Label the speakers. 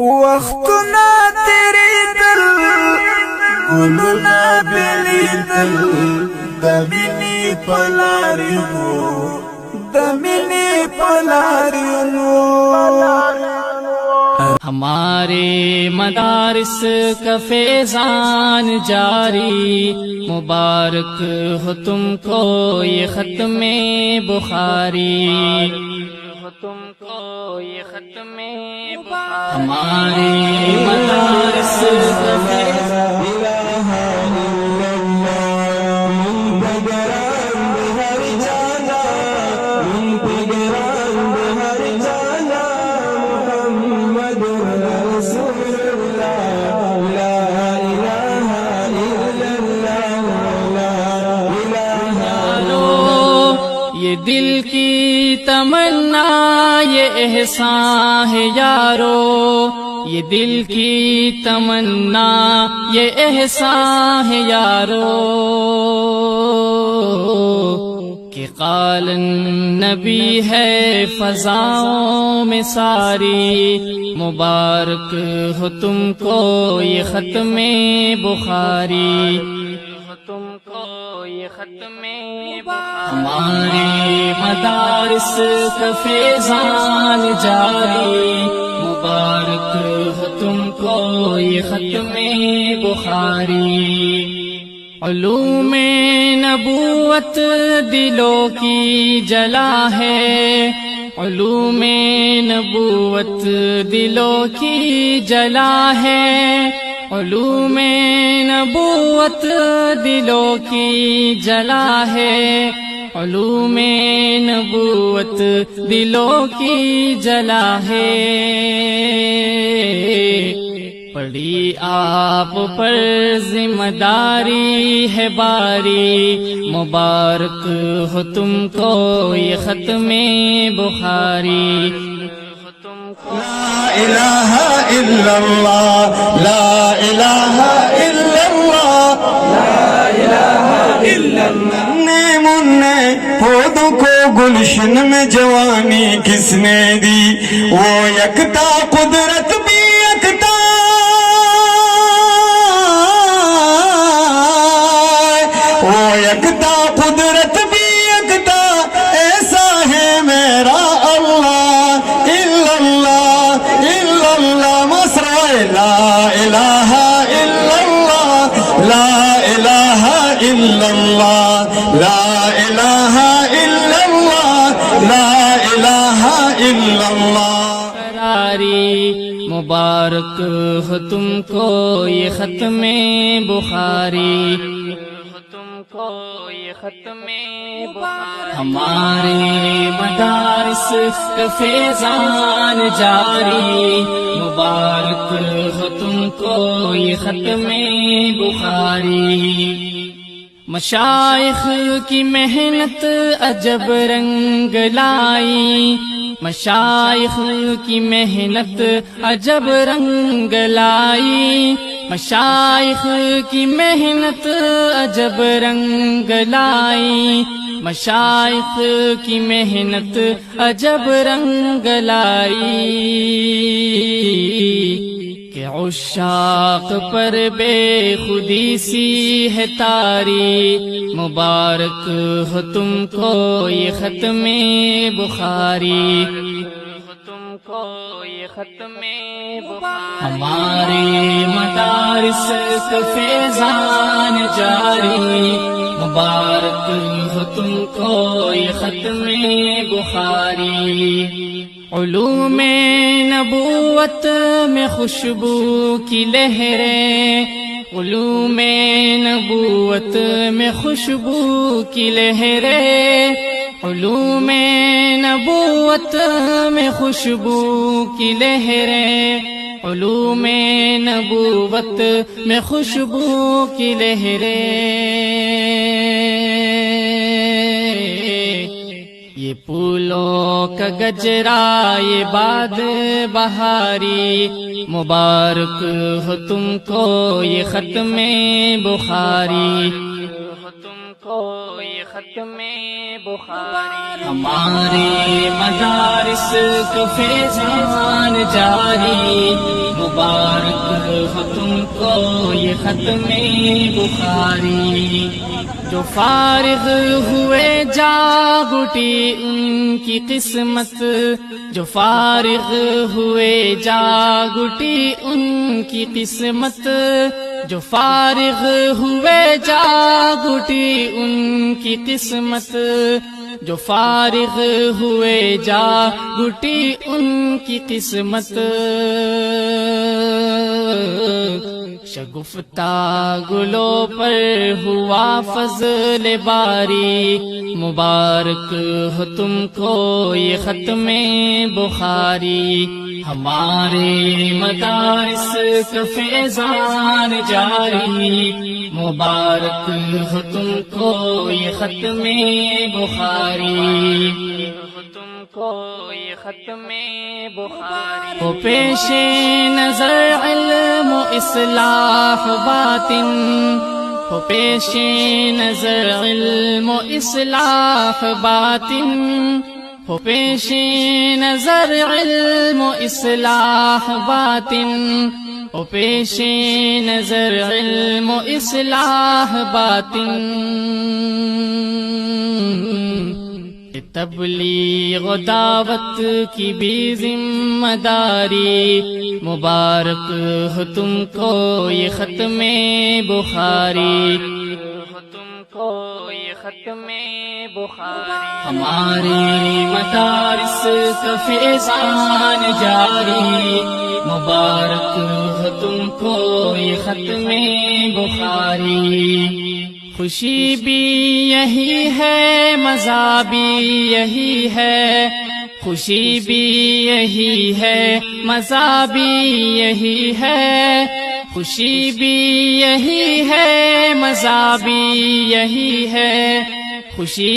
Speaker 1: وختنا تیریدل گلونا بلیدل دمینی پلاریو دمینی پلاریو
Speaker 2: ہمارے مدارس کا فیضان جاری مبارک ہو تم کو یہ ختم بخاری تم کو یہ ختم بخاری ہمارے مدارس کا فیضان دل کی تمنا یہ احسان ہے یارو یہ دل کی تمنا یہ احسان ہے یارو کہ قال النبی ہے فضاؤں میں ساری مبارک ہو تم کو یہ ختم بخاری تم کو یہ ختم ہمارے مدارس کا فیضان جاری مبارک ہو تم کو یہ ختم بخاری علوم نبوت دلوں کی جلا ہے علوم نبوت دلوں کی جلا ہے علوم نبوت دلوں کی جلا ہے علوم نبوت دلوں کی جلا ہے پڑی آپ پر ذمہ داری ہے باری مبارک ہو تم کو یہ ختم بخاری
Speaker 1: لا الہ الا اللہ لا الہ الا اللہ لا الہ الا اللہ نے پودوں کو گلشن میں جوانی کس نے دی وہ یکتا قدرت بھی یکتا وہ یکتا قدرت بھی یکتا ایسا ہے میرا لا الہ الا اللہ لا الہ الا اللہ لا الہ الا اللہ لا الہ الا اللہ
Speaker 2: قراری مبارک ہو تم کو یہ ختم بخاری تم کو یہ ختم بخاری ہمارے مدارس کا فیضان جاری مبارک ہو تم کو یہ ختم بخاری مشائخ کی محنت عجب رنگ لائی مشائخ کی محنت عجب رنگ لائی مشائخ کی محنت عجب رنگ لائی مشائخ کی محنت عجب رنگ لائی کہ عشاق پر بے خودی سی ہے تاری مبارک ہو تم کو یہ ختم بخاری تم کو یہ ختم بخاری ہمارے مدارس کا فیضان جاری مبارک ہو تم کو یہ ختم بخاری علوم نبوت میں خوشبو کی لہریں علوم نبوت میں خوشبو کی لہریں علوم نبوت میں خوشبو کی لہریں علوم نبوت میں خوشبو کی لہریں یہ پھولوں کا گجرا یہ باد بہاری مبارک ہو تم کو یہ ختم بخاری تم کو یہ ختم بخاری ہمارے مدارس کا فیضان جاری مبارک ہو تم کو یہ ختم بخاری. جو فارغ ہوئے جاگ اٹھی ان کی قسمت، جو فارغ ہوئے جاگ اٹھی ان کی قسمت، جو فارغ ہوئے جاگ اٹھی ان کی قسمت، جو فارغ ہوئے جاگ اٹھی ان کی قسمت. شگفتہ گلوں پر ہوا فضل باری، مبارک ہو تم کو یہ ختم بخاری. ہمارے مدارس کا فیضان جاری، مبارک ہو تم کو یہ ختم بخاری. یہ ختم بخاری. وہ پیش نظر علم و اصلاح باطن، وہ پیش نظر علم و اصلاح باطن، وہ پیش نظر علم و اصلاح باطن، وہ پیش نظر علم و اصلاح باطن. تبلیغ و دعوت کی بھی ذمہ داری، مبارک ہو تم کو یہ ختم بخاری. ہمارے مدارس کا فیضان جاری، مبارک ہو تم کو یہ ختم بخاری. خوشی بھی یہی ہے، مزہ بھی یہی ہے، خوشی بھی یہی ہے، مزہ بھی یہی ہے، خوشی بھی یہی ہے، مزہ بھی یہی ہے، خوشی